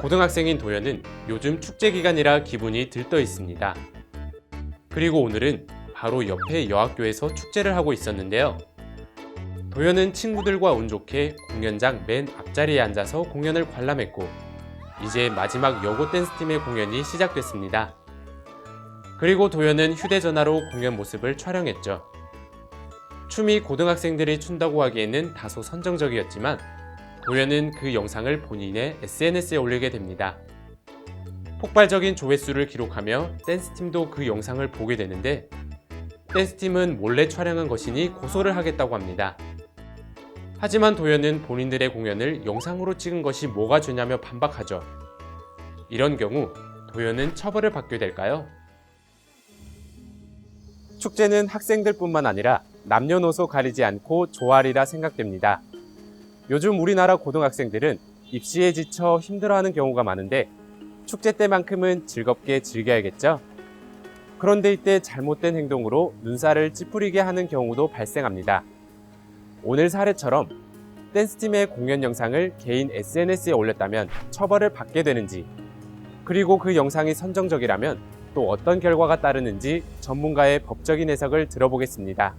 고등학생인 도연은 요즘 축제 기간이라 기분이 들떠 있습니다. 그리고 오늘은 바로 옆에 여학교에서 축제를 하고 있었는데요. 도연은 친구들과 운 좋게 공연장 맨 앞자리에 앉아서 공연을 관람했고, 이제 마지막 여고 댄스팀의 공연이 시작됐습니다. 그리고 도연은 휴대전화로 공연 모습을 촬영했죠. 춤이 고등학생들이 춘다고 하기에는 다소 선정적이었지만 도연은 그 영상을 본인의 SNS에 올리게 됩니다. 폭발적인 조회수를 기록하며 댄스팀도 그 영상을 보게 되는데, 댄스팀은 몰래 촬영한 것이니 고소를 하겠다고 합니다. 하지만 도연은 본인들의 공연을 영상으로 찍은 것이 뭐가 죄냐며 반박하죠. 이런 경우 도연은 처벌을 받게 될까요? 축제는 학생들뿐만 아니라 남녀노소 가리지 않고 조아리라 생각됩니다. 요즘 우리나라 고등학생들은 입시에 지쳐 힘들어하는 경우가 많은데 축제 때만큼은 즐겁게 즐겨야겠죠? 그런데 이때 잘못된 행동으로 눈살을 찌푸리게 하는 경우도 발생합니다. 오늘 사례처럼 댄스팀의 공연 영상을 개인 SNS에 올렸다면 처벌을 받게 되는지, 그리고 그 영상이 선정적이라면 또 어떤 결과가 따르는지 전문가의 법적인 해석을 들어보겠습니다.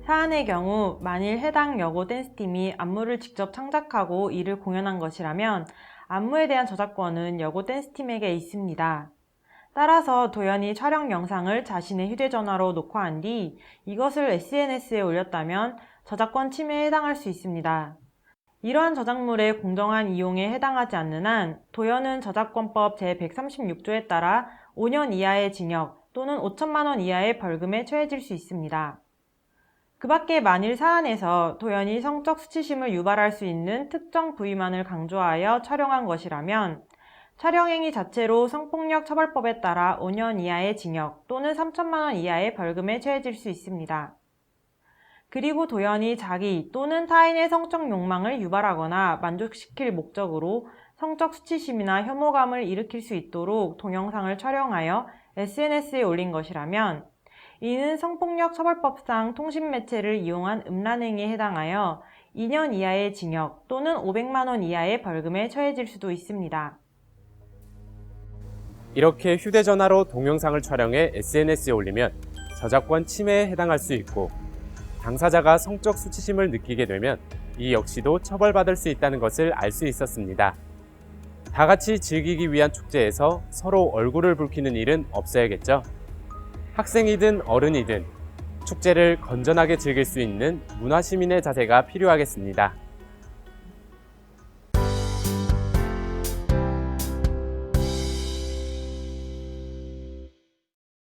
사안의 경우 만일 해당 여고 댄스팀이 안무를 직접 창작하고 이를 공연한 것이라면 안무에 대한 저작권은 여고 댄스팀에게 있습니다. 따라서 도연이 촬영 영상을 자신의 휴대전화로 녹화한 뒤 이것을 SNS에 올렸다면 저작권 침해에 해당할 수 있습니다. 이러한 저작물의 공정한 이용에 해당하지 않는 한 도연은 저작권법 제136조에 따라 5년 이하의 징역 또는 5천만 원 이하의 벌금에 처해질 수 있습니다. 그 밖에 만일 사안에서 도연이 성적 수치심을 유발할 수 있는 특정 부위만을 강조하여 촬영한 것이라면 촬영행위 자체로 성폭력 처벌법에 따라 5년 이하의 징역 또는 3천만 원 이하의 벌금에 처해질 수 있습니다. 그리고 도연이 자기 또는 타인의 성적 욕망을 유발하거나 만족시킬 목적으로 성적 수치심이나 혐오감을 일으킬 수 있도록 동영상을 촬영하여 SNS에 올린 것이라면 이는 성폭력 처벌법상 통신매체를 이용한 음란행위에 해당하여 2년 이하의 징역 또는 500만 원 이하의 벌금에 처해질 수도 있습니다. 이렇게 휴대전화로 동영상을 촬영해 SNS에 올리면 저작권 침해에 해당할 수 있고, 당사자가 성적 수치심을 느끼게 되면 이 역시도 처벌받을 수 있다는 것을 알 수 있었습니다. 다 같이 즐기기 위한 축제에서 서로 얼굴을 붉히는 일은 없어야겠죠? 학생이든 어른이든 축제를 건전하게 즐길 수 있는 문화시민의 자세가 필요하겠습니다.